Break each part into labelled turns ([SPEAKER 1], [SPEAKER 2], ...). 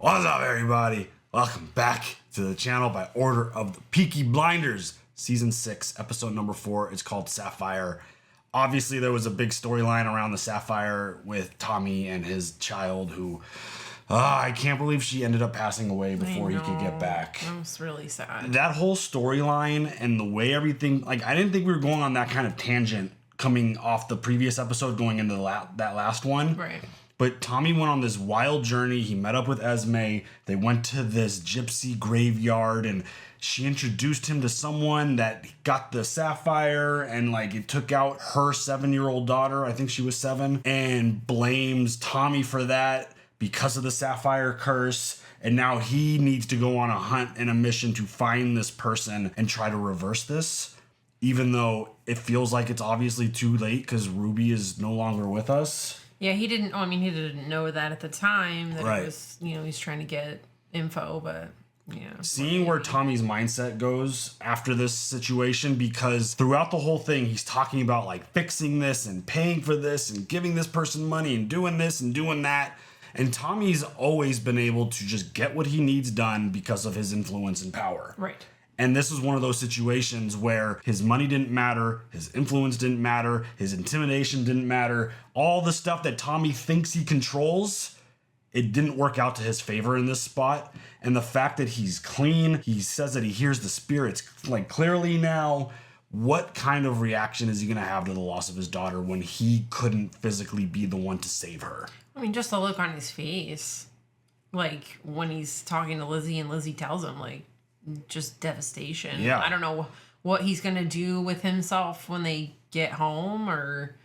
[SPEAKER 1] What's up, everybody? Welcome back to the channel by order of the Peaky Blinders, Season 6, Episode number 4. It's called Sapphire. Obviously, there was a big storyline around the Sapphire with Tommy and his child who... I can't believe she ended up passing away before he could get back.
[SPEAKER 2] That was really sad.
[SPEAKER 1] That whole storyline and the way everything... Like, I didn't think we were going on that kind of tangent coming off the previous episode going into that last one.
[SPEAKER 2] Right.
[SPEAKER 1] But Tommy went on this wild journey. He met up with Esme. They went to this gypsy graveyard and she introduced him to someone that got the Sapphire and like it took out her 7-year-old daughter. I think she was 7 and blames Tommy for that because of the Sapphire curse. And now he needs to go on a hunt and a mission to find this person and try to reverse this. Even though it feels like it's obviously too late because Ruby is no longer with us.
[SPEAKER 2] Yeah, he didn't know that at the time that
[SPEAKER 1] Right.
[SPEAKER 2] it was, he's trying to get info, but yeah.
[SPEAKER 1] Seeing where Tommy's mindset goes after this situation, because throughout the whole thing, he's talking about like fixing this and paying for this and giving this person money and doing this and doing that. And Tommy's always been able to just get what he needs done because of his influence and power.
[SPEAKER 2] Right.
[SPEAKER 1] And this was one of those situations where his money didn't matter, his influence didn't matter, his intimidation didn't matter. All the stuff that Tommy thinks he controls, it didn't work out to his favor in this spot. And the fact that he's clean, he says that he hears the spirits like clearly now. What kind of reaction is he going to have to the loss of his daughter when he couldn't physically be the one to save her?
[SPEAKER 2] I mean, just the look on his face. Like, when he's talking to Lizzie and Lizzie tells him, like, just devastation.
[SPEAKER 1] Yeah.
[SPEAKER 2] I don't know what he's going to do with himself when they get home, or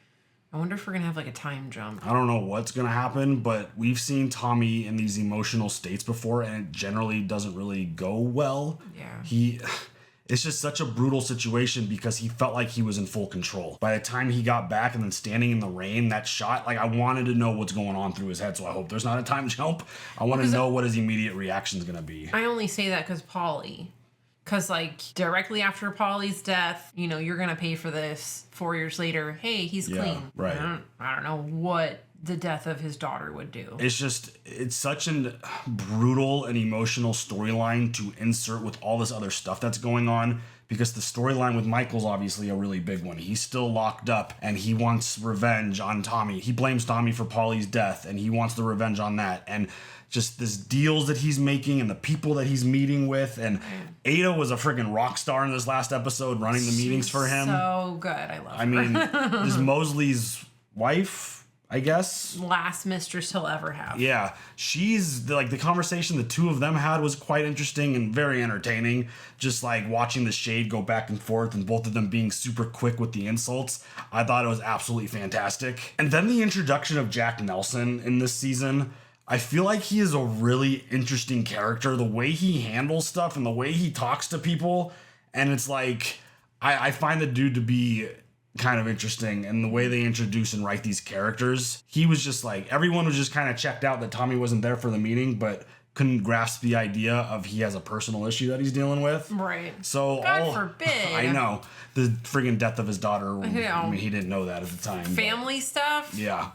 [SPEAKER 2] I wonder if we're going to have, like, a time jump.
[SPEAKER 1] I don't know what's going to happen, but we've seen Tommy in these emotional states before, and it generally doesn't really go well.
[SPEAKER 2] Yeah.
[SPEAKER 1] It's just such a brutal situation because he felt like he was in full control. By the time he got back and then standing in the rain, that shot, like I wanted to know what's going on through his head, so I hope there's not a time jump. I want to know what his immediate reaction is going to be.
[SPEAKER 2] I only say that because Polly. Because, like, directly after Polly's death, you're going to pay for this 4 years later. Hey, he's clean.
[SPEAKER 1] Right.
[SPEAKER 2] I don't know what the death of his daughter would do.
[SPEAKER 1] It's such a brutal and emotional storyline to insert with all this other stuff that's going on, because the storyline with Michael's obviously a really big one. He's still locked up and he wants revenge on Tommy. He blames Tommy for Polly's death and he wants the revenge on that. And just this deals that he's making and the people that he's meeting with. And Ada was a freaking rock star in this last episode running the meetings for him.
[SPEAKER 2] So good. I love her.
[SPEAKER 1] I mean, this Mosley's wife, I guess.
[SPEAKER 2] Last mistress he'll ever have.
[SPEAKER 1] Yeah. She's like the conversation the two of them had was quite interesting and very entertaining. Just like watching the shade go back and forth and both of them being super quick with the insults. I thought it was absolutely fantastic. And then the introduction of Jack Nelson in this season. I feel like he is a really interesting character. The way he handles stuff and the way he talks to people. And it's like, I find the dude to be kind of interesting, and the way they introduce and write these characters. He was just like, everyone was just kind of checked out that Tommy wasn't there for the meeting, but couldn't grasp the idea of he has a personal issue that he's dealing with.
[SPEAKER 2] Right.
[SPEAKER 1] So
[SPEAKER 2] God forbid.
[SPEAKER 1] I know. The friggin' death of his daughter.
[SPEAKER 2] Yeah.
[SPEAKER 1] I mean, he didn't know that at the time.
[SPEAKER 2] Family stuff?
[SPEAKER 1] Yeah.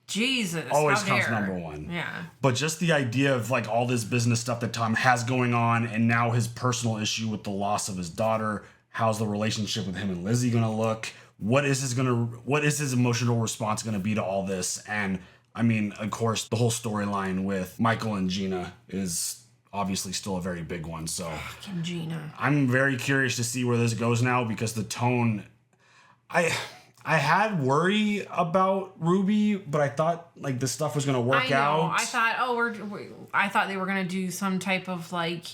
[SPEAKER 2] Jesus.
[SPEAKER 1] Always comes number one.
[SPEAKER 2] Yeah.
[SPEAKER 1] But just the idea of like all this business stuff that Tom has going on, and now his personal issue with the loss of his daughter. How's the relationship with him and Lizzie gonna look? What is his emotional response going to be to all this? And I mean, of course, the whole storyline with Michael and Gina is obviously still a very big one. So
[SPEAKER 2] Fucking Gina.
[SPEAKER 1] I'm very curious to see where this goes now, because the tone, I had worry about Ruby, but I thought like this stuff was going to work out.
[SPEAKER 2] I thought, I thought they were going to do some type of like,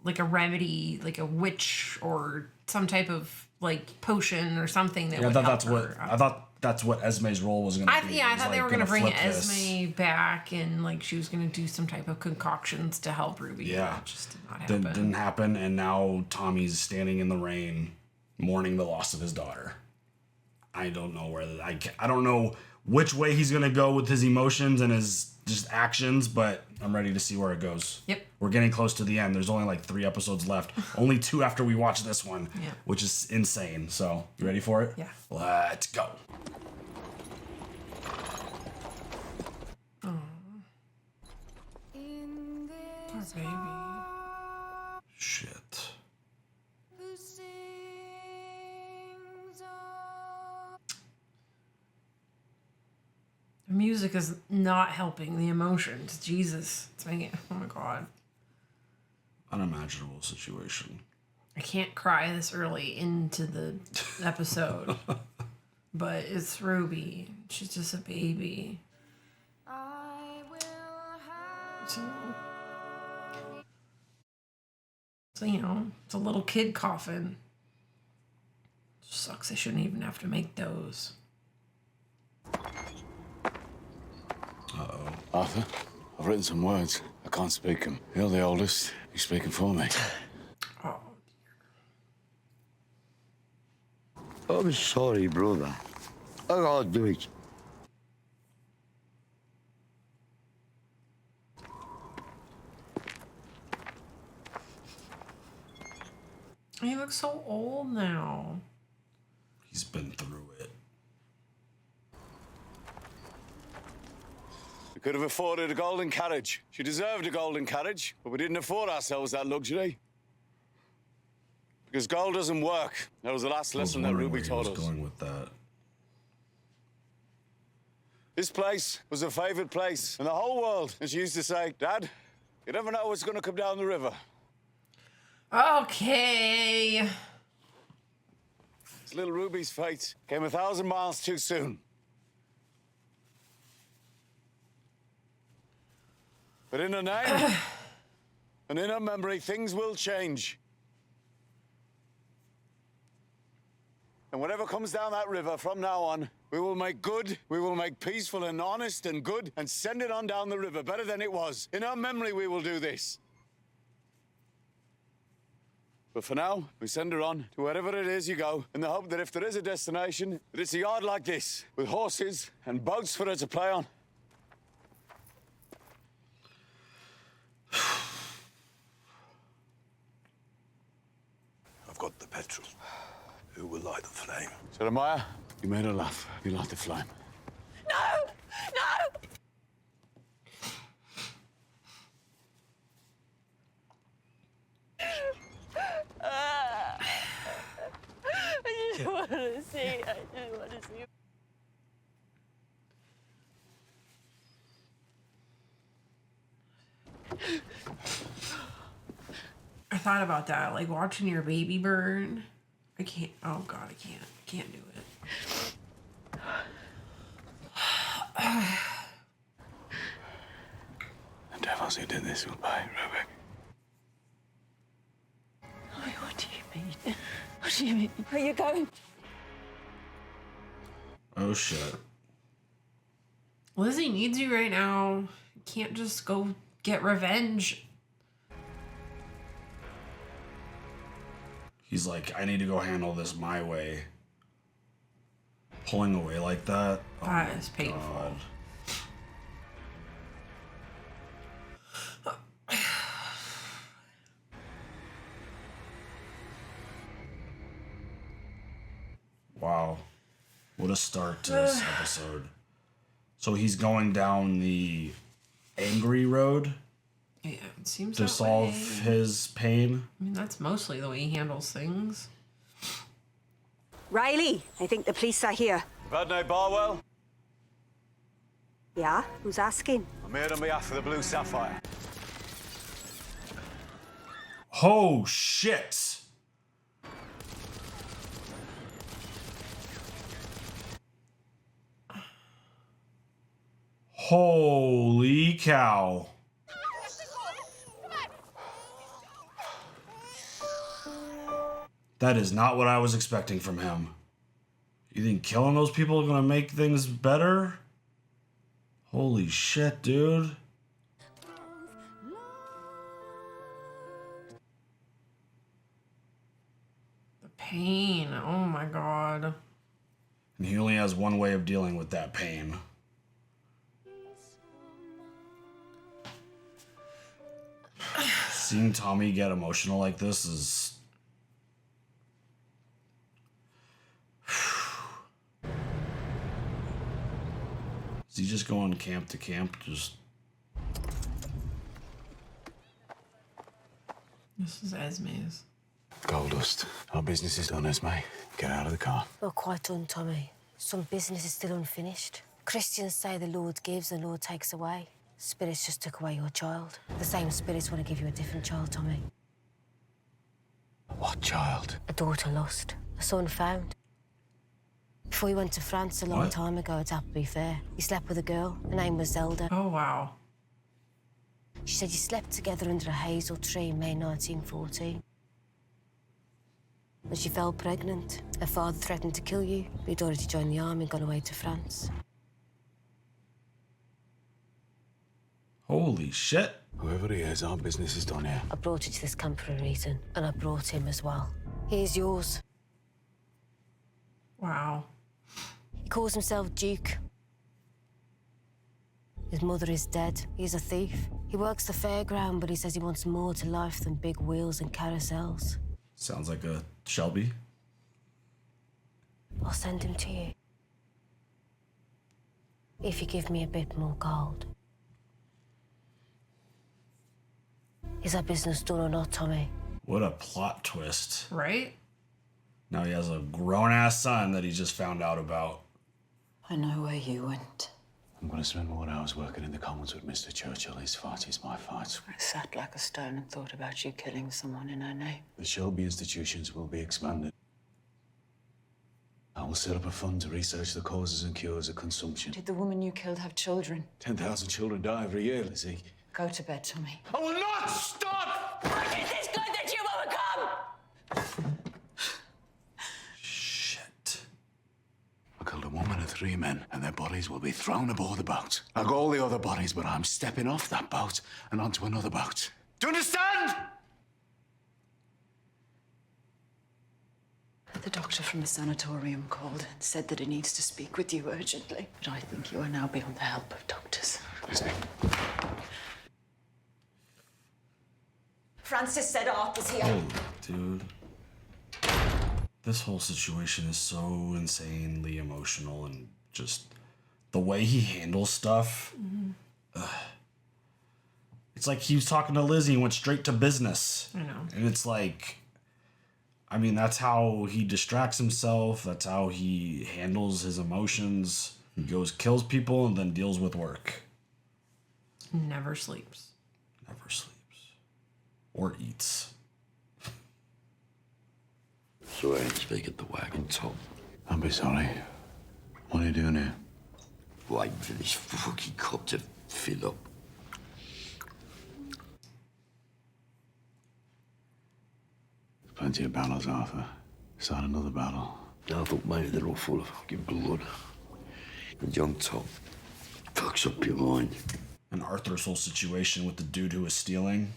[SPEAKER 2] like a remedy, like a witch or some type of like potion or something that would help her.
[SPEAKER 1] I thought that's what Esme's role was going to be.
[SPEAKER 2] I thought they were going to bring Esme back and like she was going to do some type of concoctions to help Ruby.
[SPEAKER 1] Yeah.
[SPEAKER 2] That just did not happen.
[SPEAKER 1] Didn't happen, and now Tommy's standing in the rain mourning the loss of his daughter. I don't know I don't know which way he's going to go with his emotions and his just actions, but I'm ready to see where it goes.
[SPEAKER 2] Yep.
[SPEAKER 1] We're getting close to the end. There's only like 3 episodes left. Only 2 after we watch this one, which is insane. So, you ready for it?
[SPEAKER 2] Yeah.
[SPEAKER 1] Let's go.
[SPEAKER 2] Aww.
[SPEAKER 3] In
[SPEAKER 2] Baby.
[SPEAKER 1] Shit.
[SPEAKER 2] The music is not helping the emotions. Jesus. It's making it, oh my god.
[SPEAKER 1] Unimaginable situation.
[SPEAKER 2] I can't cry this early into the episode. But it's Ruby. She's just a baby. So, you know, it's a little kid coffin. Sucks I shouldn't even have to make those.
[SPEAKER 1] Uh-oh.
[SPEAKER 3] Arthur, I've written some words. I can't speak them. You're the oldest. You're speaking for me.
[SPEAKER 2] Oh,
[SPEAKER 4] I'm sorry, brother. I gotta do it.
[SPEAKER 2] he looks so old now.
[SPEAKER 1] He's been through it.
[SPEAKER 3] We could have afforded a golden carriage. She deserved a golden carriage, but we didn't afford ourselves that luxury. Because gold doesn't work. That was the last lesson that Ruby taught us.
[SPEAKER 1] Going with that.
[SPEAKER 3] This place was her favorite place in the whole world. And she used to say, Dad, you never know what's going to come down the river.
[SPEAKER 2] Okay.
[SPEAKER 3] It's little Ruby's fate came 1,000 miles too soon. But in her name and in her memory, things will change. And whatever comes down that river from now on, we will make good, we will make peaceful and honest and good, and send it on down the river better than it was. In her memory, we will do this. But for now, we send her on to wherever it is you go, in the hope that if there is a destination, that it's a yard like this, with horses and boats for her to play on.
[SPEAKER 5] I've got the petrol. Who will light the flame?
[SPEAKER 3] Jeremiah, you made her laugh. You light the flame.
[SPEAKER 2] No! No!
[SPEAKER 6] I just want to see. I just want to see.
[SPEAKER 2] I thought about that, like watching your baby burn. I can't. Oh God, I can't. I can't do it.
[SPEAKER 3] The devils who did this will pay, Ruby.
[SPEAKER 6] What do you mean? What do you mean? Where are you going?
[SPEAKER 1] Oh shit.
[SPEAKER 2] Lizzie needs you right now. You can't just go get revenge.
[SPEAKER 1] He's like, I need to go handle this my way. Pulling away like that. Oh
[SPEAKER 2] That
[SPEAKER 1] my
[SPEAKER 2] is painful.
[SPEAKER 1] God. Wow. What a start to this episode. So he's going down the angry road
[SPEAKER 2] Yeah, it seems
[SPEAKER 1] to
[SPEAKER 2] that
[SPEAKER 1] solve
[SPEAKER 2] way.
[SPEAKER 1] his pain.
[SPEAKER 2] I mean, that's mostly the way he handles things.
[SPEAKER 7] Riley, I think the police are here.
[SPEAKER 3] Vadney Barwell,
[SPEAKER 7] Yeah? Who's asking?
[SPEAKER 3] I'm here on behalf of the Blue Sapphire.
[SPEAKER 1] Oh shit. Holy cow. That is not what I was expecting from him. You think killing those people are gonna make things better? Holy shit, dude.
[SPEAKER 2] The pain. Oh my God.
[SPEAKER 1] And he only has one way of dealing with that pain. Seeing Tommy get emotional like this is... Is he just going camp to camp? Just...
[SPEAKER 2] This is Esme's.
[SPEAKER 5] Gold dust. Our business is done, Esme. Get out of the car.
[SPEAKER 8] Not quite done, Tommy. Some business is still unfinished. Christians say the Lord gives and the Lord takes away. Spirits just took away your child. The same spirits want to give you a different child, Tommy.
[SPEAKER 5] What child?
[SPEAKER 8] A daughter lost, a son found. Before he went to France a long time ago at Appleby Fair, he slept with a girl. Her name was Zelda.
[SPEAKER 2] Oh, wow.
[SPEAKER 8] She said you slept together under a hazel tree in May 1914. When she fell pregnant, her father threatened to kill you, but he'd already joined the army and gone away to France.
[SPEAKER 1] Holy shit.
[SPEAKER 5] Whoever he is, our business is done here.
[SPEAKER 8] I brought you to this camp for a reason, and I brought him as well. He's yours.
[SPEAKER 2] Wow.
[SPEAKER 8] He calls himself Duke. His mother is dead. He's a thief. He works the fairground, but he says he wants more to life than big wheels and carousels.
[SPEAKER 1] Sounds like a Shelby.
[SPEAKER 8] I'll send him to you. If you give me a bit more gold. Is our business done or not, Tommy?
[SPEAKER 1] What a plot twist.
[SPEAKER 2] Right?
[SPEAKER 1] Now he has a grown-ass son that he just found out about.
[SPEAKER 9] I know where you went.
[SPEAKER 5] I'm going to spend more hours working in the Commons with Mr. Churchill. His fight is my fight.
[SPEAKER 9] I sat like a stone and thought about you killing someone in her name.
[SPEAKER 5] The Shelby institutions will be expanded. I will set up a fund to research the causes and cures of consumption.
[SPEAKER 9] Did the woman you killed have children?
[SPEAKER 5] 10,000 children die every year, Lizzie.
[SPEAKER 9] Go to bed, Tommy.
[SPEAKER 5] I will not stop!
[SPEAKER 9] What is this good that you overcome?
[SPEAKER 1] Shit.
[SPEAKER 5] I killed a woman and 3 men, and their bodies will be thrown aboard the boat. Like all the other bodies, but I'm stepping off that boat and onto another boat. Do you understand?
[SPEAKER 9] The doctor from the sanatorium called and said that he needs to speak with you urgently. But I think you are now beyond the help of doctors.
[SPEAKER 5] Lizzie.
[SPEAKER 8] Francis said Arthur's here.
[SPEAKER 1] Oh, dude. This whole situation is so insanely emotional, and just the way he handles stuff. It's like he was talking to Lizzie and went straight to business.
[SPEAKER 2] I know.
[SPEAKER 1] And it's like, I mean, that's how he distracts himself. That's how he handles his emotions. He goes, kills people, and then deals with work.
[SPEAKER 2] Never sleeps.
[SPEAKER 1] Never sleeps. Or eats.
[SPEAKER 4] So I ain't speak at the wagon top.
[SPEAKER 5] I'll be sorry. What are you doing here?
[SPEAKER 4] Waiting for this fucking cup to fill up.
[SPEAKER 5] Plenty of battles, Arthur. Start another battle.
[SPEAKER 4] I thought maybe they're all full of fucking blood. And young Tom fucks up your mind.
[SPEAKER 1] And Arthur's whole situation with the dude who was stealing,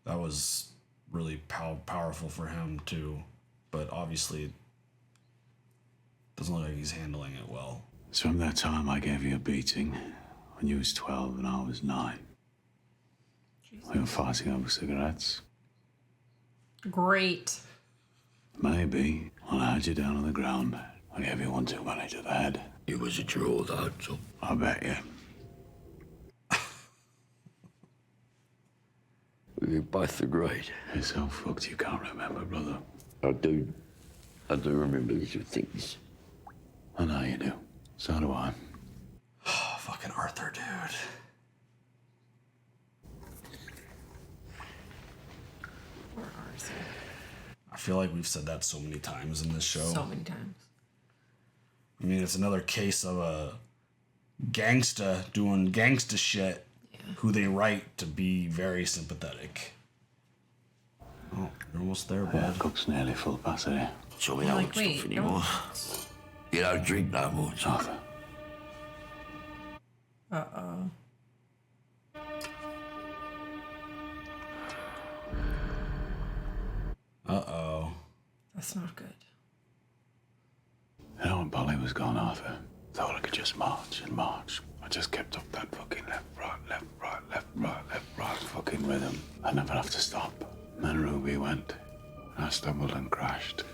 [SPEAKER 1] that was really powerful for him too. But obviously, doesn't look like he's handling it well.
[SPEAKER 5] It's from that time I gave you a beating when you was 12 and I was 9. We were fighting over cigarettes.
[SPEAKER 2] Great.
[SPEAKER 5] Maybe when I had you down on the ground, I gave you one too many to the head.
[SPEAKER 4] It was a draw, though, Tom.
[SPEAKER 5] I bet you.
[SPEAKER 4] We both agreed.
[SPEAKER 5] You're so fucked you can't remember, brother.
[SPEAKER 4] I do remember little things.
[SPEAKER 5] I know you do. So do I.
[SPEAKER 1] Oh, fucking Arthur, dude.
[SPEAKER 2] Poor Arthur.
[SPEAKER 1] I feel like we've said that so many times in this show.
[SPEAKER 2] So many times.
[SPEAKER 1] I mean, it's another case of a gangsta doing gangsta shit who they write to be very sympathetic. Oh, you're almost there, bud.
[SPEAKER 5] Yeah, cook's nearly full capacity.
[SPEAKER 4] So we
[SPEAKER 2] You're
[SPEAKER 4] don't
[SPEAKER 2] like,
[SPEAKER 4] stuff
[SPEAKER 2] wait,
[SPEAKER 4] anymore. You don't drink no more, Tom.
[SPEAKER 5] Arthur.
[SPEAKER 2] Uh-oh.
[SPEAKER 1] Uh-oh.
[SPEAKER 2] That's not good.
[SPEAKER 5] You know when Polly was gone, Arthur, thought I could just march and march. I just kept up that fucking left, right, left, right, left, right, left, right fucking rhythm. I never have to stop. And then Ruby went, and I stumbled and crashed.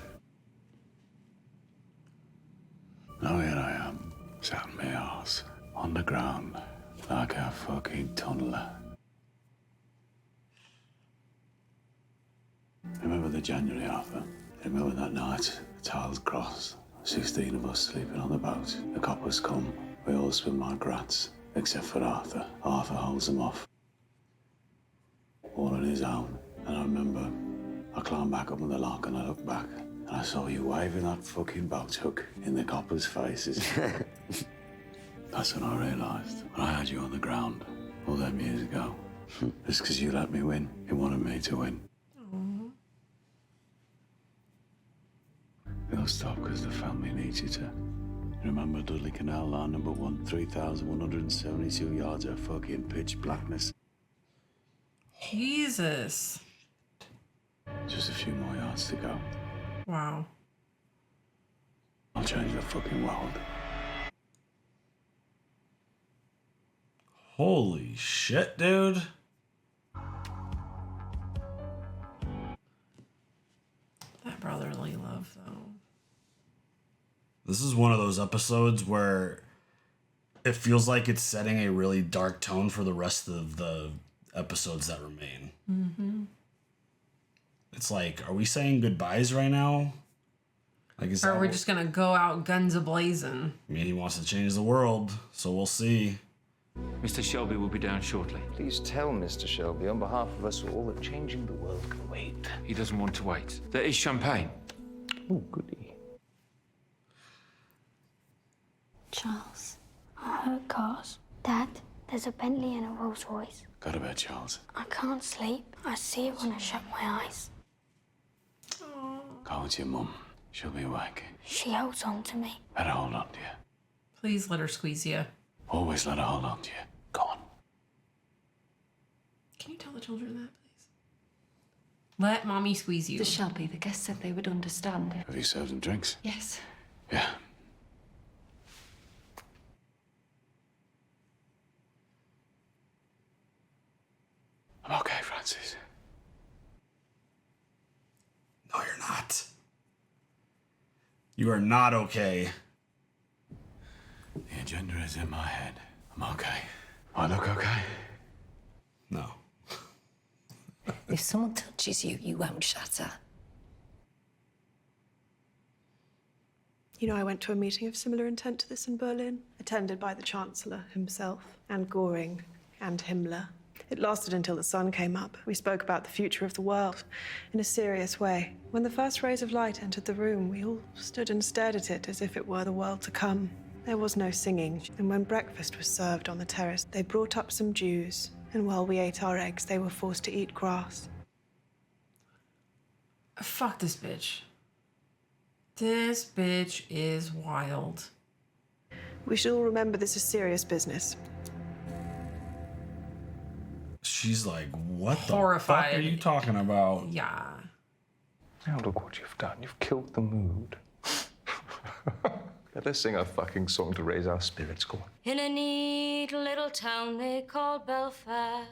[SPEAKER 5] Now here I am, sat in my arse, on the ground, like a fucking tunneler. Remember the January, Arthur? Remember that night, the tiles crossed, 16 of us sleeping on the boat. The coppers come, we all swim like rats, except for Arthur. Arthur holds them off, all on his own. And I remember I climbed back up on the lock and I looked back and I saw you waving that fucking boat hook in the coppers' faces. That's when I realised, when I had you on the ground all them years ago, it's because you let me win. You wanted me to win. It'll stop because the family needs you to. Remember Dudley Canal, line number 1, 3,172 yards of fucking pitch blackness.
[SPEAKER 2] Jesus.
[SPEAKER 5] Just a few more yards to go.
[SPEAKER 2] Wow.
[SPEAKER 5] I'll change the fucking world.
[SPEAKER 1] Holy shit, dude.
[SPEAKER 2] That brotherly love, though.
[SPEAKER 1] This is one of those episodes where it feels like it's setting a really dark tone for the rest of the episodes that remain.
[SPEAKER 2] Mm-hmm.
[SPEAKER 1] It's like, are we saying goodbyes right now? Like, is
[SPEAKER 2] Or we're just gonna go out guns a-blazing.
[SPEAKER 1] I mean, he wants to change the world, so we'll see.
[SPEAKER 10] Mr. Shelby will be down shortly.
[SPEAKER 11] Please tell Mr. Shelby on behalf of us all that changing the world can wait.
[SPEAKER 10] He doesn't want to wait. There is champagne.
[SPEAKER 11] Oh, goody.
[SPEAKER 12] Charles, I heard cars. Dad, there's a Bentley and a Rolls Royce.
[SPEAKER 5] Go to bed, Charles.
[SPEAKER 12] I can't sleep. I see it when I shut my eyes.
[SPEAKER 5] Go with your mum. She'll be awake.
[SPEAKER 12] She holds on to me.
[SPEAKER 5] Let her hold on to you.
[SPEAKER 2] Please let her squeeze you.
[SPEAKER 5] Always let her hold on to you. Go on.
[SPEAKER 2] Can you tell the children that, please? Let mommy squeeze you.
[SPEAKER 9] The Shelby, the guests said they would understand.
[SPEAKER 5] Have you served them drinks?
[SPEAKER 9] Yes.
[SPEAKER 5] Yeah. I'm okay, Francis.
[SPEAKER 1] No, you're not. You are not okay.
[SPEAKER 5] The agenda is in my head. I'm okay. I look okay?
[SPEAKER 1] No.
[SPEAKER 8] If someone touches you, you won't shatter.
[SPEAKER 13] You know, I went to a meeting of similar intent to this in Berlin, attended by the Chancellor himself, and Göring, and Himmler. It lasted until the sun came up. We spoke about the future of the world in a serious way. When the first rays of light entered the room, we all stood and stared at it as if it were the world to come. There was no singing, and when breakfast was served on the terrace, they brought up some Jews, and while we ate our eggs, they were forced to eat grass.
[SPEAKER 2] Fuck this bitch. This bitch is wild.
[SPEAKER 13] We should all remember this is serious business.
[SPEAKER 1] She's like, what
[SPEAKER 2] Horrified.
[SPEAKER 1] the fuck are you talking about?
[SPEAKER 2] Yeah.
[SPEAKER 11] Now look what you've done. You've killed the mood. Let's sing a fucking song to raise our spirits. Go on.
[SPEAKER 12] In a neat little town they called Belfast,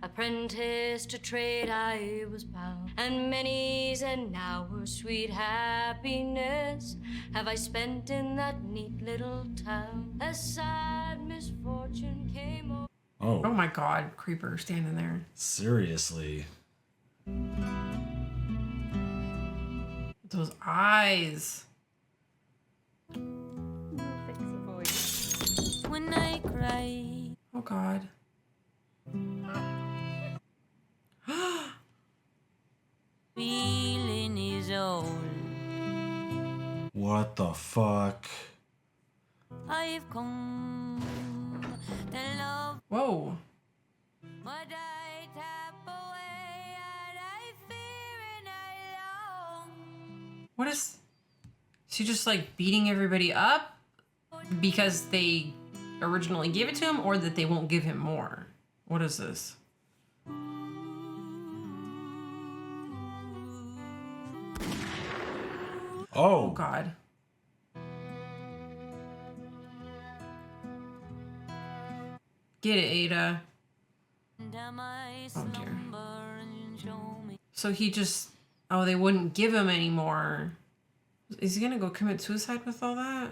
[SPEAKER 12] apprentice to trade I was bound, and many's an hour sweet happiness have I spent in that neat little town. A sad misfortune came over.
[SPEAKER 1] Oh.
[SPEAKER 2] Oh my god, creeper standing there.
[SPEAKER 1] Seriously.
[SPEAKER 2] Those eyes.
[SPEAKER 12] When I cry.
[SPEAKER 2] Oh god.
[SPEAKER 12] Feeling is old.
[SPEAKER 1] What the fuck?
[SPEAKER 12] I've come to love.
[SPEAKER 2] Whoa.
[SPEAKER 12] But I tap away and I fear and I long.
[SPEAKER 2] What is she just like beating everybody up because they originally gave it to him, or that they won't give him more? What is this?
[SPEAKER 1] Oh
[SPEAKER 2] god. Get it, Ada. Oh dear. So he just... Oh, they wouldn't give him anymore. Is he gonna go commit suicide with all that?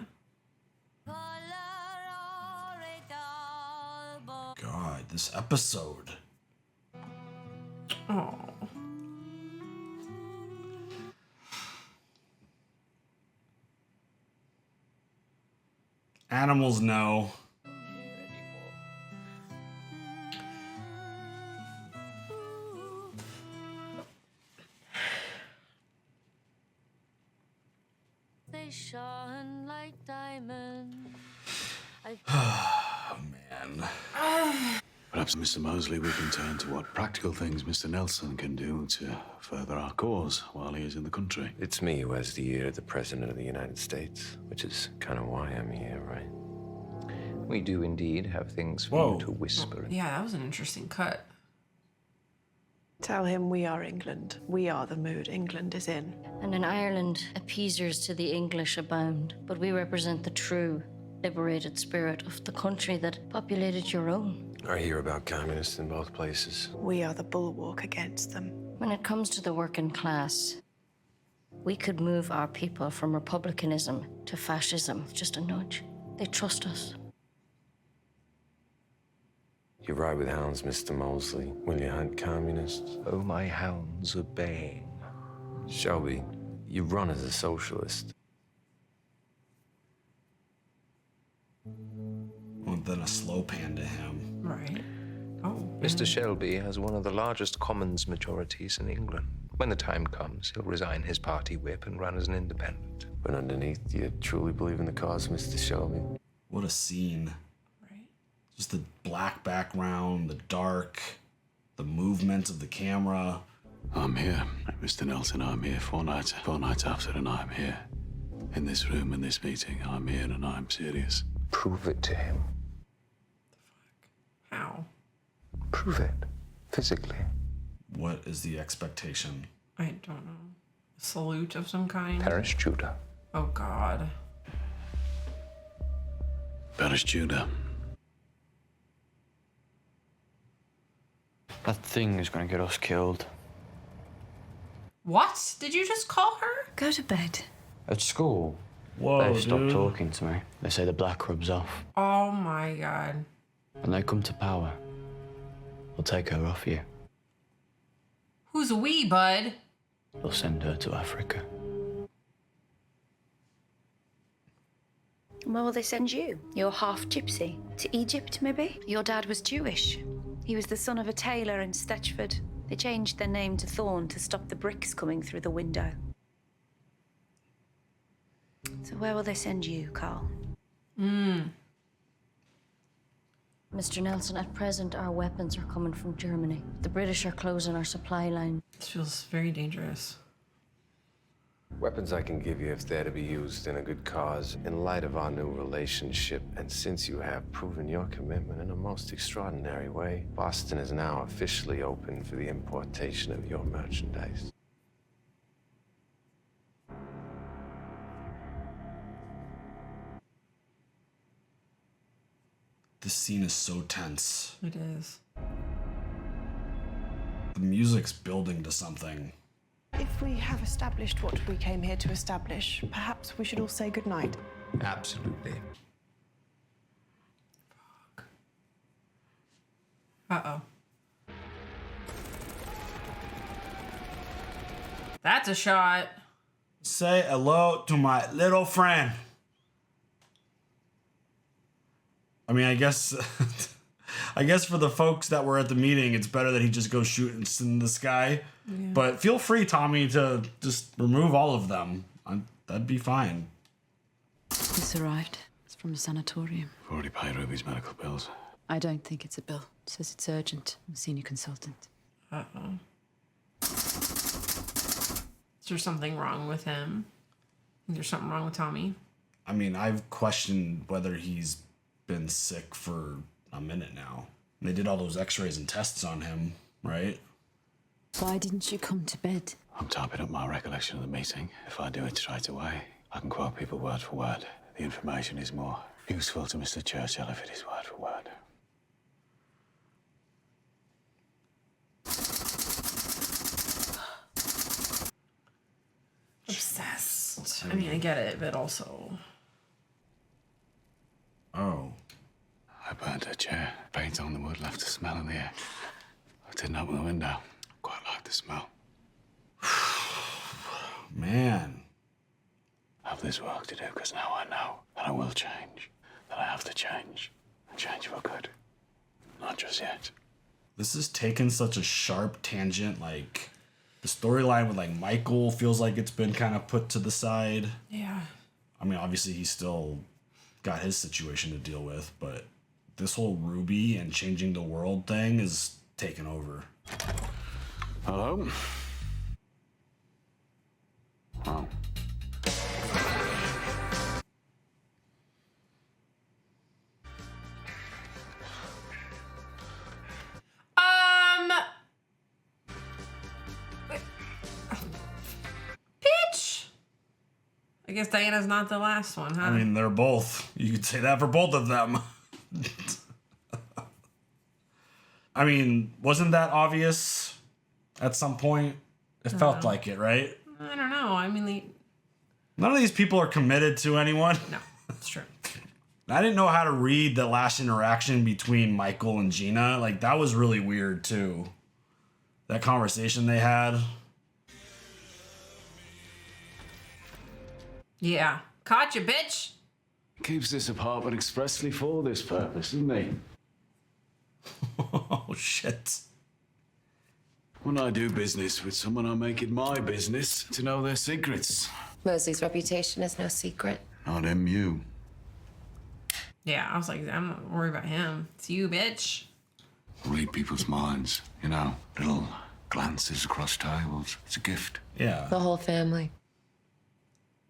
[SPEAKER 1] God, this episode.
[SPEAKER 2] Oh.
[SPEAKER 1] Animals know.
[SPEAKER 12] They shone like diamonds.
[SPEAKER 1] Oh, man.
[SPEAKER 5] Perhaps, Mr. Mosley, we can turn to what practical things Mr. Nelson can do to further our cause while he is in the country.
[SPEAKER 14] It's me who has the ear of the President of the United States, which is kind of why I'm here, right?
[SPEAKER 11] We do indeed have things for you to whisper.
[SPEAKER 2] Yeah, that was an interesting cut.
[SPEAKER 13] Tell him we are England. We are the mood England is in.
[SPEAKER 12] And in Ireland, appeasers to the English abound, but we represent the true, liberated spirit of the country that populated your own.
[SPEAKER 14] I hear about communists in both places.
[SPEAKER 13] We are the bulwark against them.
[SPEAKER 12] When it comes to the working class, we could move our people from republicanism to fascism with just a nudge. They trust us.
[SPEAKER 14] You ride with hounds, Mr. Mosley. Will you hunt communists?
[SPEAKER 11] Oh, my hounds are baying.
[SPEAKER 14] Shelby, you run as a socialist.
[SPEAKER 1] Well, then a slow pan to him.
[SPEAKER 2] Right. Oh.
[SPEAKER 11] Mr. Shelby has one of the largest Commons majorities in England. When the time comes, he'll resign his party whip and run as an independent.
[SPEAKER 14] But underneath, do you truly believe in the cause, Mr. Shelby?
[SPEAKER 1] What a scene. Right. Just the black background, the dark, the movement of the camera.
[SPEAKER 5] I'm here, Mr. Nelson. I'm here 4 nights after, and I'm here. In this room, in this meeting, I'm here and I'm serious.
[SPEAKER 11] Prove it to him.
[SPEAKER 2] How?
[SPEAKER 11] Prove it. Physically.
[SPEAKER 1] What is the expectation?
[SPEAKER 2] I don't know. A salute of some kind?
[SPEAKER 11] Paris Judah.
[SPEAKER 2] Oh, God.
[SPEAKER 5] Paris Judah.
[SPEAKER 15] That thing is going to get us killed.
[SPEAKER 2] What? Did you just call her?
[SPEAKER 9] Go to bed.
[SPEAKER 15] At school,
[SPEAKER 1] Whoa,
[SPEAKER 15] they've stopped
[SPEAKER 1] dude.
[SPEAKER 15] talking to me. They say the black rub's off.
[SPEAKER 2] Oh, my God.
[SPEAKER 15] When they come to power, they'll take her off you.
[SPEAKER 2] Who's we, bud?
[SPEAKER 15] They'll send her to Africa.
[SPEAKER 9] Where will they send you? You're half gypsy. To Egypt, maybe? Your dad was Jewish. He was the son of a tailor in Stetchford. They changed their name to Thorne to stop the bricks coming through the window. So where will they send you, Carl?
[SPEAKER 12] Mr. Nelson, at present, our weapons are coming from Germany. The British are closing our supply line.
[SPEAKER 2] This feels very dangerous.
[SPEAKER 14] Weapons I can give you if they're to be used in a good cause, in light of our new relationship, and since you have proven your commitment in a most extraordinary way, Boston is now officially open for the importation of your merchandise.
[SPEAKER 1] This scene is so tense.
[SPEAKER 2] It is.
[SPEAKER 1] The music's building to something.
[SPEAKER 13] If we have established what we came here to establish, perhaps we should all say goodnight.
[SPEAKER 11] Absolutely.
[SPEAKER 2] Uh-oh. That's a shot.
[SPEAKER 1] Say hello to my little friend. I mean, I guess for the folks that were at the meeting, it's better that he just goes shooting in the sky. Yeah. But feel free, Tommy, to just remove all of them. That'd be fine.
[SPEAKER 9] This arrived. It's from a sanatorium.
[SPEAKER 5] I've already paid Ruby's medical bills.
[SPEAKER 9] I don't think it's a bill. It says it's urgent. I'm a senior consultant.
[SPEAKER 2] Uh-oh. Is there something wrong with him? Is there something wrong with Tommy?
[SPEAKER 1] I mean, I've questioned whether he's been sick for a minute now. They did all those x-rays and tests on him, right?
[SPEAKER 9] Why didn't you come to bed?
[SPEAKER 5] I'm typing up my recollection of the meeting. If I do it straight away, I can quote people word for word. The information is more useful to Mr. Churchill if it is word for word.
[SPEAKER 2] Obsessed. I mean, I get it, but also...
[SPEAKER 1] Oh.
[SPEAKER 5] I burned her chair. Paint on the wood left a smell in the air. I didn't open the window. Quite like the smell.
[SPEAKER 1] Man.
[SPEAKER 5] I have this work to do because now I know, and I will change. that I have to change. And change for good. Not just yet.
[SPEAKER 1] This is taken such a sharp tangent. Like, the storyline with, like, Michael feels like it's been kind of put to the side.
[SPEAKER 2] Yeah.
[SPEAKER 1] I mean, obviously, he's still got his situation to deal with, but this whole Ruby and changing the world thing is taken over.
[SPEAKER 5] Hello? Oh.
[SPEAKER 2] Bitch! I guess Diana's not the last one, huh?
[SPEAKER 1] I mean, they're both. You could say that for both of them. I mean, wasn't that obvious at some point? It felt like it, right?
[SPEAKER 2] I don't know. I mean,
[SPEAKER 1] None of these people are committed to anyone.
[SPEAKER 2] No, that's true.
[SPEAKER 1] I didn't know how to read the last interaction between Michael and Gina. Like, that was really weird, too. That conversation they had.
[SPEAKER 2] Yeah. Caught you, bitch!
[SPEAKER 5] Keeps this apartment expressly for this purpose, doesn't he?
[SPEAKER 1] Oh, shit.
[SPEAKER 5] When I do business with someone, I make it my business to know their secrets.
[SPEAKER 8] Mosley's reputation is no secret.
[SPEAKER 5] Not MU.
[SPEAKER 2] Yeah, I was like, I'm not worried about him. It's you, bitch.
[SPEAKER 5] Read people's minds, you know, little glances across tables. It's a gift.
[SPEAKER 1] Yeah.
[SPEAKER 8] The whole family.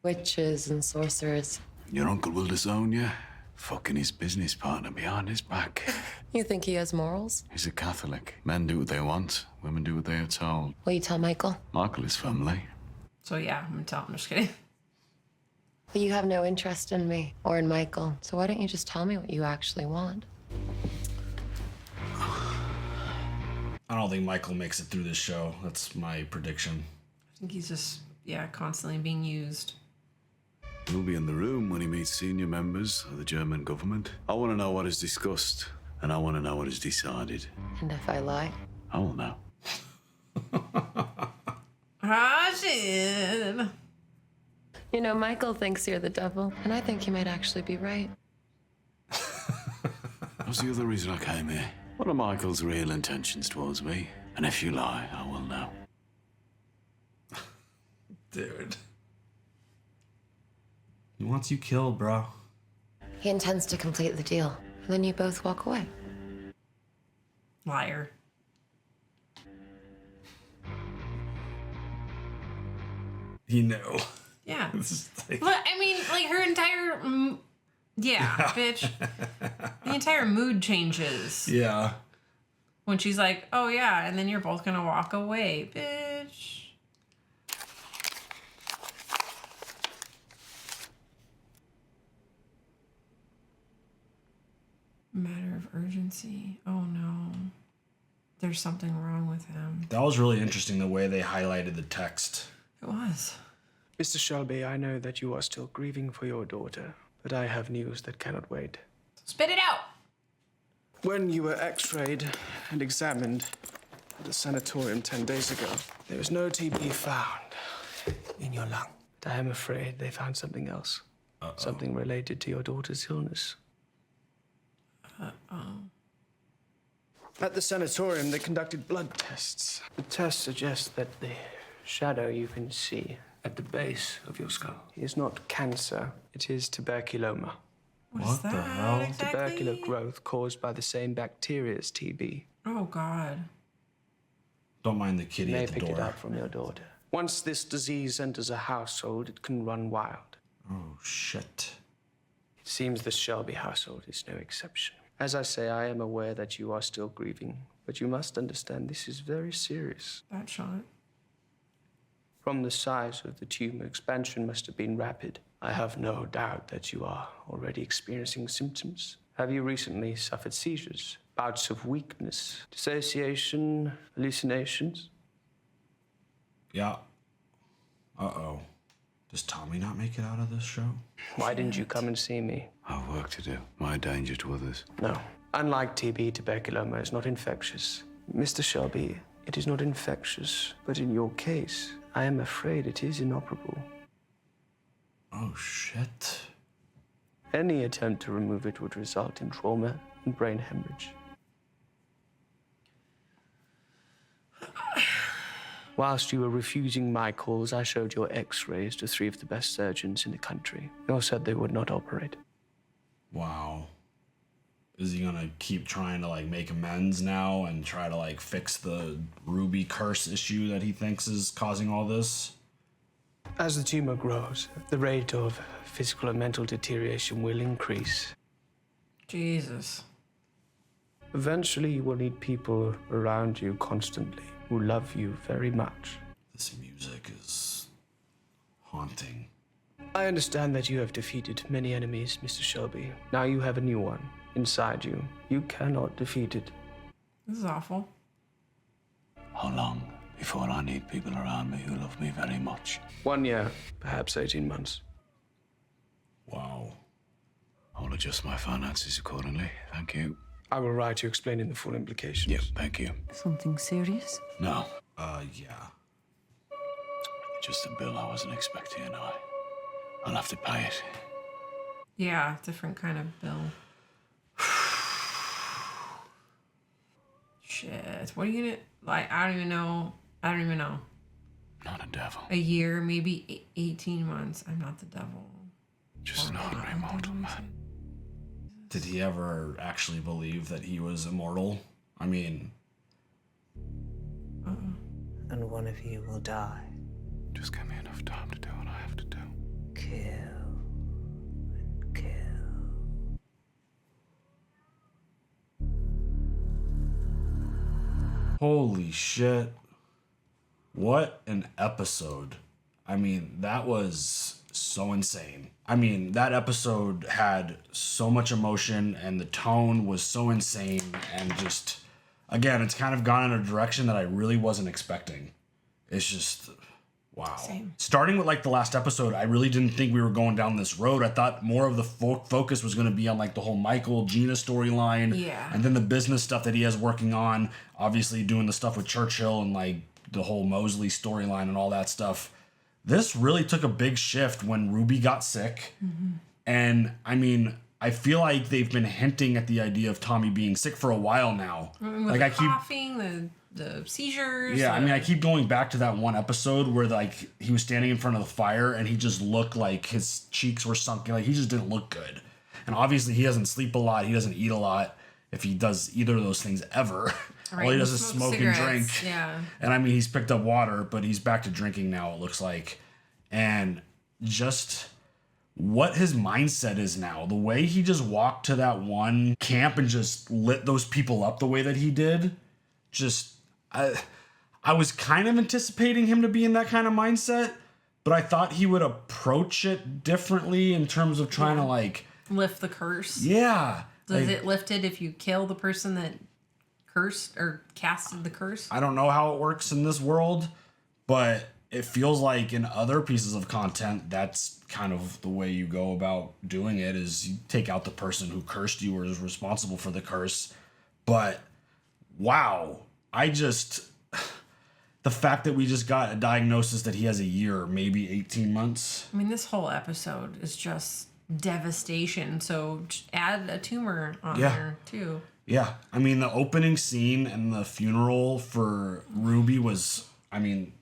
[SPEAKER 8] Witches and sorcerers.
[SPEAKER 5] Your uncle will disown you. Fucking his business partner behind his back.
[SPEAKER 8] You think he has morals?
[SPEAKER 5] He's a Catholic. Men do what they want. Women do what they are told.
[SPEAKER 8] Will you tell Michael?
[SPEAKER 5] Michael is family.
[SPEAKER 2] So yeah, I'm gonna tell him. I'm just kidding.
[SPEAKER 8] But you have no interest in me or in Michael. So why don't you just tell me what you actually want?
[SPEAKER 1] I don't think Michael makes it through this show. That's my prediction.
[SPEAKER 2] I think he's just, yeah, constantly being used.
[SPEAKER 5] He'll be in the room when he meets senior members of the German government. I want to know what is discussed, and I want to know what is decided.
[SPEAKER 8] And if I lie?
[SPEAKER 5] I will know.
[SPEAKER 2] Ah, shit.
[SPEAKER 8] You know, Michael thinks you're the devil, and I think he might actually be right.
[SPEAKER 5] That's the other reason I came here. What are Michael's real intentions towards me? And if you lie, I will know.
[SPEAKER 1] Dude. He wants you killed, bro.
[SPEAKER 8] He intends to complete the deal, and then you both walk away.
[SPEAKER 2] Liar.
[SPEAKER 1] He knew.
[SPEAKER 2] Yeah.
[SPEAKER 1] This is like...
[SPEAKER 2] But, I mean, like, her entire... Yeah, bitch. The entire mood changes.
[SPEAKER 1] Yeah.
[SPEAKER 2] When she's like, oh, yeah, and then you're both gonna walk away, bitch. Matter of urgency. Oh, no. There's something wrong with him.
[SPEAKER 1] That was really interesting, the way they highlighted the text.
[SPEAKER 2] It was.
[SPEAKER 16] Mr. Shelby, I know that you are still grieving for your daughter, but I have news that cannot wait.
[SPEAKER 2] Spit it out!
[SPEAKER 16] When you were x-rayed and examined at the sanatorium 10 days ago, there was no TB found in your lung. But I am afraid they found something else. Something related to your daughter's illness. At the sanatorium, they conducted blood tests. The tests suggest that the shadow you can see at the base of your skull is not cancer, it is tuberculoma.
[SPEAKER 2] What
[SPEAKER 1] the hell?
[SPEAKER 2] exactly?
[SPEAKER 16] Tubercular growth caused by the same bacteria as TB.
[SPEAKER 2] Oh, God.
[SPEAKER 1] Don't mind the kitty
[SPEAKER 16] You may
[SPEAKER 1] at the
[SPEAKER 16] pick it
[SPEAKER 1] door.
[SPEAKER 16] up from your daughter. Once this disease enters a household, it can run wild.
[SPEAKER 1] Oh, shit.
[SPEAKER 16] It seems the Shelby household is no exception. As I say, I am aware that you are still grieving, but you must understand this is very serious.
[SPEAKER 2] That shot.
[SPEAKER 16] From the size of the tumor, expansion must have been rapid. I have no doubt that you are already experiencing symptoms. Have you recently suffered seizures, bouts of weakness, dissociation, hallucinations?
[SPEAKER 1] Yeah. Uh-oh. Does Tommy not make it out of this show?
[SPEAKER 16] Why didn't you come and see me?
[SPEAKER 5] I have work to do. My danger to others.
[SPEAKER 16] No. Unlike TB, tuberculoma is not infectious. Mr. Shelby, it is not infectious, but in your case, I am afraid it is inoperable.
[SPEAKER 1] Oh, shit.
[SPEAKER 16] Any attempt to remove it would result in trauma and brain hemorrhage. Whilst you were refusing my calls, I showed your x-rays to 3 of the best surgeons in the country. They all said they would not operate.
[SPEAKER 1] Wow. Is he gonna keep trying to like make amends now and try to like fix the Ruby curse issue that he thinks is causing all this?
[SPEAKER 16] As the tumor grows, the rate of physical and mental deterioration will increase.
[SPEAKER 2] Jesus.
[SPEAKER 16] Eventually, you will need people around you constantly who love you very much.
[SPEAKER 1] This music is haunting.
[SPEAKER 16] I understand that you have defeated many enemies, Mr. Shelby. Now you have a new one inside you. You cannot defeat it.
[SPEAKER 2] This is awful.
[SPEAKER 5] How long before I need people around me who love me very much?
[SPEAKER 16] 1 year, perhaps 18 months.
[SPEAKER 1] Wow.
[SPEAKER 5] I'll adjust my finances accordingly. Thank you.
[SPEAKER 16] I will write you explaining the full implications.
[SPEAKER 5] Yep, thank you.
[SPEAKER 6] Something serious?
[SPEAKER 5] No,
[SPEAKER 1] Yeah.
[SPEAKER 5] just a bill I wasn't expecting, and I'll have to pay it.
[SPEAKER 2] Yeah, different kind of bill. Shit. What are you gonna like? I don't even know.
[SPEAKER 5] Not a devil.
[SPEAKER 2] A year, maybe 18 months. I'm not the devil.
[SPEAKER 5] Just an ordinary mortal man.
[SPEAKER 1] Did he ever actually believe that he was immortal? I mean...
[SPEAKER 17] And one of you will die.
[SPEAKER 5] Just give me enough time to do what I have to do.
[SPEAKER 17] Kill and kill.
[SPEAKER 1] Holy shit. What an episode. I mean, that was so insane. I mean, that episode had so much emotion and the tone was so insane and just, again, it's kind of gone in a direction that I really wasn't expecting. It's just, wow.
[SPEAKER 2] Same.
[SPEAKER 1] Starting with like the last episode, I really didn't think we were going down this road. I thought more of the focus was going to be on like the whole Michael Gina storyline.
[SPEAKER 2] Yeah.
[SPEAKER 1] And then the business stuff that he has working on, obviously doing the stuff with Churchill and like the whole Mosley storyline and all that stuff. This really took a big shift when Ruby got sick.
[SPEAKER 2] Mm-hmm.
[SPEAKER 1] And I mean, I feel like they've been hinting at the idea of Tommy being sick for a while now.
[SPEAKER 2] With
[SPEAKER 1] like
[SPEAKER 2] the
[SPEAKER 1] I keep
[SPEAKER 2] coughing, the seizures.
[SPEAKER 1] I mean, I keep going back to that one episode where like he was standing in front of the fire and he just looked like his cheeks were sunken. Like he just didn't look good. And obviously he doesn't sleep a lot. He doesn't eat a lot. If he does either of those things ever,
[SPEAKER 2] Right,
[SPEAKER 1] all he does
[SPEAKER 2] he
[SPEAKER 1] is
[SPEAKER 2] smokes
[SPEAKER 1] smoke
[SPEAKER 2] cigarettes,
[SPEAKER 1] and drink.
[SPEAKER 2] yeah.
[SPEAKER 1] And I mean, he's picked up water, but he's back to drinking now, it looks like. And just what his mindset is now, the way he just walked to that one camp and just lit those people up the way that he did, just, I was kind of anticipating him to be in that kind of mindset, but I thought he would approach it differently in terms of trying to like...
[SPEAKER 2] lift the curse.
[SPEAKER 1] Yeah.
[SPEAKER 2] Does it lift it if you kill the person that cursed or casted the curse?
[SPEAKER 1] I don't know how it works in this world, but it feels like in other pieces of content, that's kind of the way you go about doing it, is you take out the person who cursed you or is responsible for the curse. But wow, the fact that we just got a diagnosis that he has a year, maybe 18 months.
[SPEAKER 2] I mean, this whole episode is just devastation. So just add a tumor on there too.
[SPEAKER 1] Yeah, I mean, the opening scene and the funeral for Ruby was, I mean,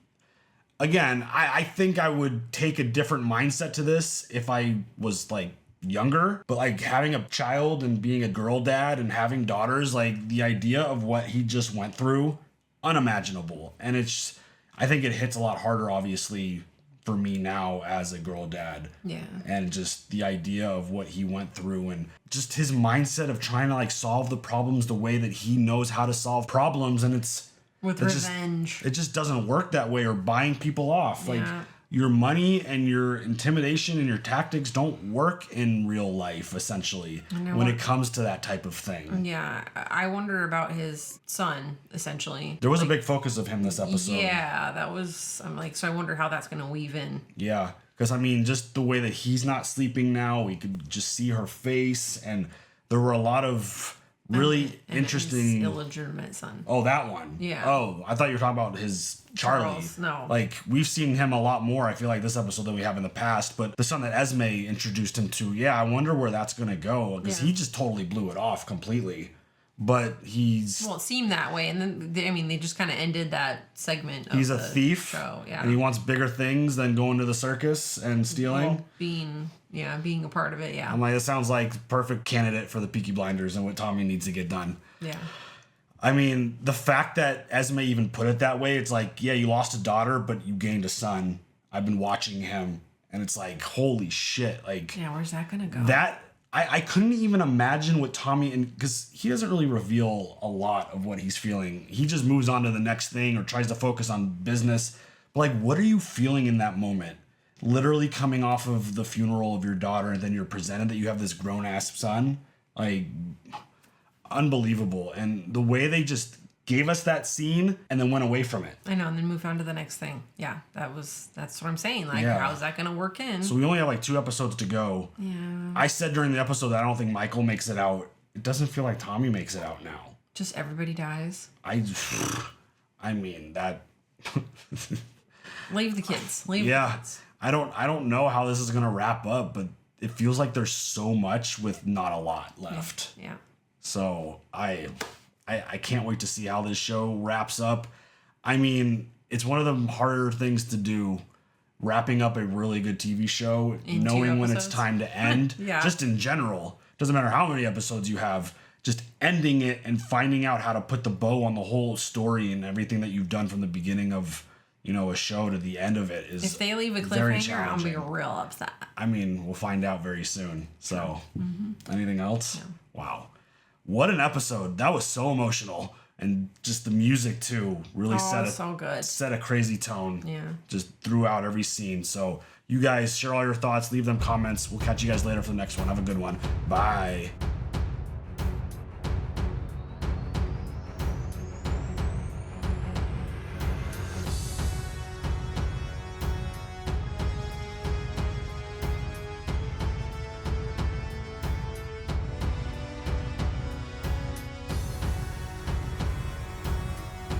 [SPEAKER 1] again, I think I would take a different mindset to this if I was like younger, but like having a child and being a girl dad and having daughters, like the idea of what he just went through, unimaginable. And it's, I think it hits a lot harder, obviously, for me now as a girl dad.
[SPEAKER 2] Yeah.
[SPEAKER 1] And just the idea of what he went through and just his mindset of trying to like solve the problems the way that he knows how to solve problems. And it's
[SPEAKER 2] with revenge.
[SPEAKER 1] It just doesn't work that way, or buying people off.
[SPEAKER 2] Yeah.
[SPEAKER 1] Like your money and your intimidation and your tactics don't work in real life, essentially, when it comes to that type of thing.
[SPEAKER 2] Yeah. I wonder about his son, essentially.
[SPEAKER 1] There was a big focus of him this episode.
[SPEAKER 2] Yeah, that was, I'm like, so I wonder how that's going to weave in.
[SPEAKER 1] Yeah, because I mean, just the way that he's not sleeping now, we could just see her face, and there were a lot of really
[SPEAKER 2] and
[SPEAKER 1] interesting.
[SPEAKER 2] his illegitimate son.
[SPEAKER 1] Oh, that one.
[SPEAKER 2] Yeah.
[SPEAKER 1] Oh, I thought you were talking about his Charlie.
[SPEAKER 2] Charles, no.
[SPEAKER 1] Like, we've seen him a lot more, I feel like, this episode than we have in the past. But the son that Esme introduced him to, yeah, I wonder where that's going to go. Because he just totally blew it off completely. But he's...
[SPEAKER 2] Well, it seemed that way. And then, they just kind of ended that segment of
[SPEAKER 1] he's a
[SPEAKER 2] the
[SPEAKER 1] thief.
[SPEAKER 2] show. Yeah.
[SPEAKER 1] And he wants bigger things than going to the circus and stealing.
[SPEAKER 2] Well, being a part of it, yeah.
[SPEAKER 1] I'm like, it sounds like perfect candidate for the Peaky Blinders and what Tommy needs to get done.
[SPEAKER 2] Yeah.
[SPEAKER 1] I mean, the fact that Esme even put it that way, it's like, yeah, you lost a daughter, but you gained a son. I've been watching him, and it's like, holy shit. Like,
[SPEAKER 2] yeah, where's that going to go?
[SPEAKER 1] That, I couldn't even imagine what Tommy, because he doesn't really reveal a lot of what he's feeling. He just moves on to the next thing or tries to focus on business. But like, what are you feeling in that moment? Literally coming off of the funeral of your daughter, and then you're presented that you have this grown-ass son. Like, unbelievable. And the way they just gave us that scene and then went away from it.
[SPEAKER 2] I know, and then moved on to the next thing. Yeah, that's what I'm saying. Like, how's that going to work in?
[SPEAKER 1] So we only have like 2 episodes to go.
[SPEAKER 2] Yeah.
[SPEAKER 1] I said during the episode that I don't think Michael makes it out. It doesn't feel like Tommy makes it out now.
[SPEAKER 2] Just everybody dies.
[SPEAKER 1] I mean, that...
[SPEAKER 2] Leave the kids. Leave the kids.
[SPEAKER 1] I don't know how this is going to wrap up, but it feels like there's so much with not a lot left.
[SPEAKER 2] Yeah.
[SPEAKER 1] So I can't wait to see how this show wraps up. I mean, it's one of the harder things to do, wrapping up a really good TV show,
[SPEAKER 2] In 2
[SPEAKER 1] knowing when it's
[SPEAKER 2] episodes?
[SPEAKER 1] time to end.
[SPEAKER 2] Yeah.
[SPEAKER 1] Just in general. Doesn't matter how many episodes you have, just ending it and finding out how to put the bow on the whole story and everything that you've done from the beginning of, a show to the end of it is
[SPEAKER 2] If they leave a
[SPEAKER 1] very
[SPEAKER 2] cliffhanger, I'll be
[SPEAKER 1] challenging.
[SPEAKER 2] real upset.
[SPEAKER 1] I mean, we'll find out very soon. So,
[SPEAKER 2] Mm-hmm.
[SPEAKER 1] anything else? Wow. What an episode. That was so emotional. And just the music, too, really
[SPEAKER 2] so good.
[SPEAKER 1] set a crazy tone.
[SPEAKER 2] Yeah.
[SPEAKER 1] Just throughout every scene. So, you guys share all your thoughts, leave them comments. We'll catch you guys later for the next one. Have a good one. Bye.